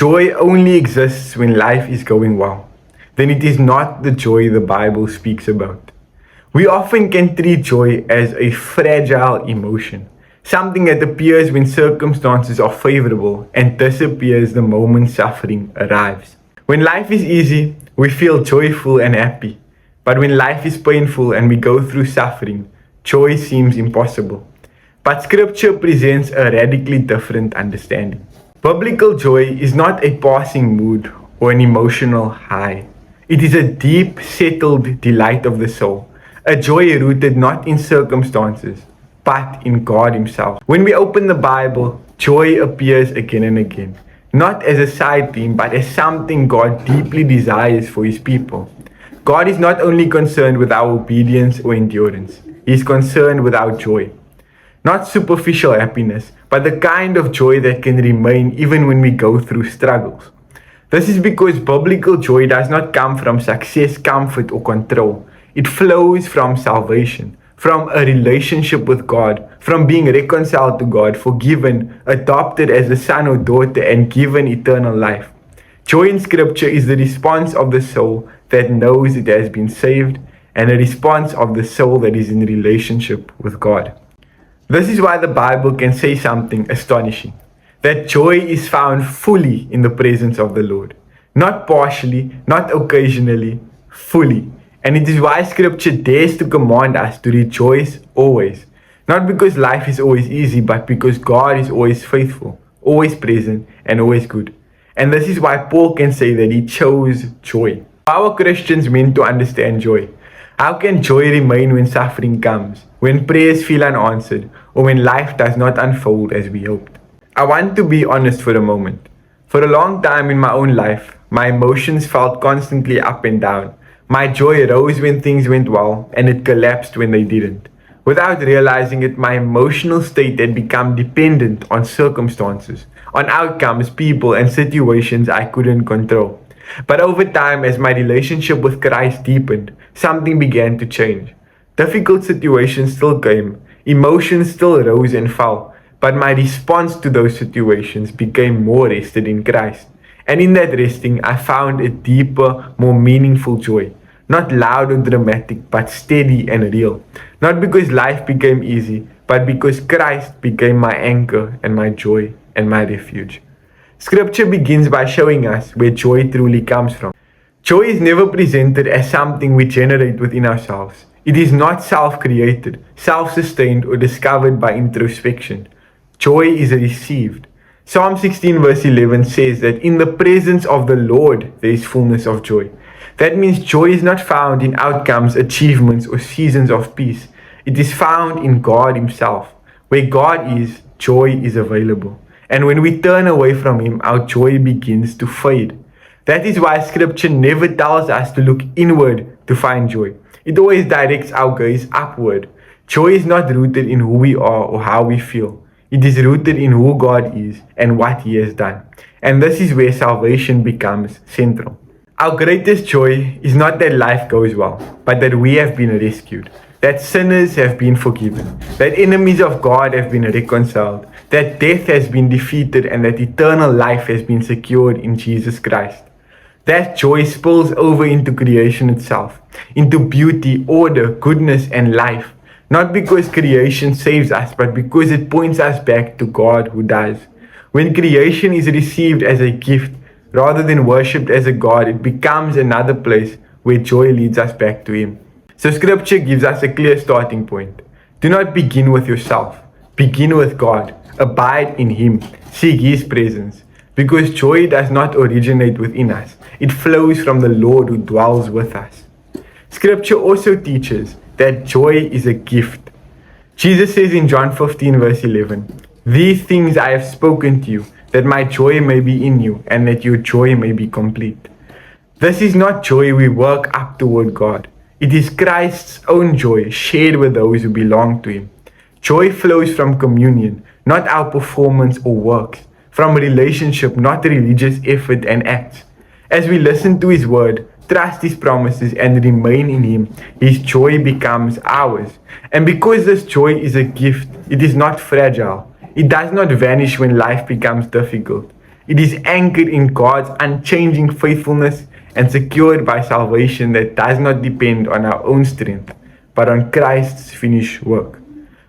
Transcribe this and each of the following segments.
joy only exists when life is going well, then it is not the joy the Bible speaks about. We often can treat joy as a fragile emotion, something that appears when circumstances are favorable and disappears the moment suffering arrives. When life is easy, we feel joyful and happy. But when life is painful and we go through suffering, joy seems impossible. But Scripture presents a radically different understanding. Biblical joy is not a passing mood or an emotional high. It is a deep, settled delight of the soul, a joy rooted not in circumstances, but in God Himself. When we open the Bible, joy appears again and again, not as a side theme, but as something God deeply desires for His people. God is not only concerned with our obedience or endurance, He is concerned with our joy. Not superficial happiness, but the kind of joy that can remain even when we go through struggles. This is because biblical joy does not come from success, comfort, or control. It flows from salvation, from a relationship with God, from being reconciled to God, forgiven, adopted as a son or daughter, and given eternal life. Joy in Scripture is the response of the soul that knows it has been saved, and a response of the soul that is in relationship with God. This is why the Bible can say something astonishing, that joy is found fully in the presence of the Lord. Not partially, not occasionally, fully. And it is why Scripture dares to command us to rejoice always. Not because life is always easy, but because God is always faithful, always present, and always good. And this is why Paul can say that he chose joy. How are Christians meant to understand joy? How can joy remain when suffering comes, when prayers feel unanswered, or when life does not unfold as we hoped? I want to be honest for a moment. For a long time in my own life, my emotions felt constantly up and down. My joy rose when things went well, and it collapsed when they didn't. Without realizing it, my emotional state had become dependent on circumstances, on outcomes, people, and situations I couldn't control. But over time, as my relationship with Christ deepened, something began to change. Difficult situations still came, emotions still rose and fell, but my response to those situations became more rested in Christ. And in that resting, I found a deeper, more meaningful joy. Not loud or dramatic, but steady and real. Not because life became easy, but because Christ became my anchor and my joy and my refuge. Scripture begins by showing us where joy truly comes from. Joy is never presented as something we generate within ourselves. It is not self-created, self-sustained, or discovered by introspection. Joy is received. Psalm 16 verse 11 says that in the presence of the Lord there is fullness of joy. That means joy is not found in outcomes, achievements, or seasons of peace. It is found in God Himself. Where God is, joy is available. And when we turn away from Him, our joy begins to fade. That is why Scripture never tells us to look inward to find joy. It always directs our gaze upward. Joy is not rooted in who we are or how we feel. It is rooted in who God is and what He has done. And this is where salvation becomes central. Our greatest joy is not that life goes well, but that we have been rescued, that sinners have been forgiven, that enemies of God have been reconciled, that death has been defeated, and that eternal life has been secured in Jesus Christ. That joy spills over into creation itself, into beauty, order, goodness, and life. Not because creation saves us, but because it points us back to God who does. When creation is received as a gift, rather than worshipped as a God, it becomes another place where joy leads us back to Him. So Scripture gives us a clear starting point. Do not begin with yourself. Begin with God. Abide in Him. Seek His presence. Because joy does not originate within us. It flows from the Lord who dwells with us. Scripture also teaches that joy is a gift. Jesus says in John 15 verse 11, "These things I have spoken to you, that my joy may be in you, and that your joy may be complete." This is not joy we work up toward God. It is Christ's own joy shared with those who belong to Him. Joy flows from communion, not our performance or works, from relationship, not religious effort and acts. As we listen to His word, trust His promises, and remain in Him, His joy becomes ours. And because this joy is a gift, it is not fragile. It does not vanish when life becomes difficult. It is anchored in God's unchanging faithfulness and secured by salvation that does not depend on our own strength, but on Christ's finished work.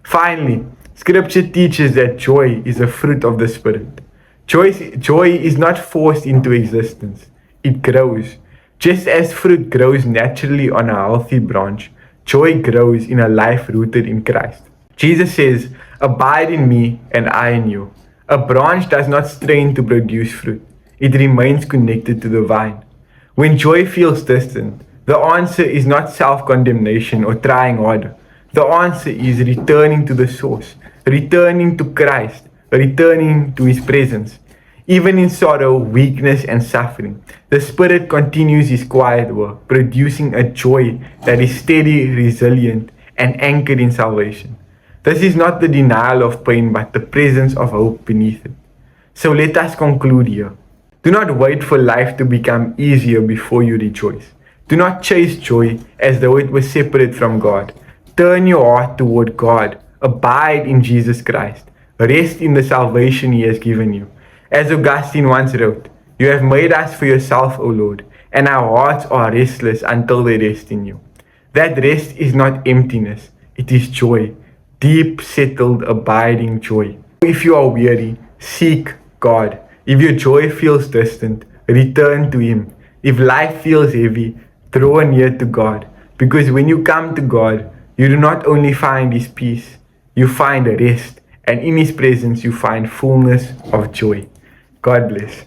Finally, Scripture teaches that joy is a fruit of the Spirit. Joy is not forced into existence, it grows. Just as fruit grows naturally on a healthy branch, joy grows in a life rooted in Christ. Jesus says, "Abide in me and I in you." A branch does not strain to produce fruit, it remains connected to the vine. When joy feels distant, the answer is not self-condemnation or trying harder. The answer is returning to the source, returning to Christ, returning to His presence. Even in sorrow, weakness, and suffering, the Spirit continues His quiet work, producing a joy that is steady, resilient, and anchored in salvation. This is not the denial of pain, but the presence of hope beneath it. So let us conclude here. Do not wait for life to become easier before you rejoice. Do not chase joy as though it was separate from God. Turn your heart toward God. Abide in Jesus Christ. Rest in the salvation He has given you. As Augustine once wrote, "You have made us for yourself, O Lord, and our hearts are restless until they rest in you." That rest is not emptiness, it is joy. Deep, settled, abiding joy. If you are weary, seek God. If your joy feels distant, return to Him. If life feels heavy, draw near to God. Because when you come to God, you do not only find His peace, you find rest. And in His presence, you find fullness of joy. God bless.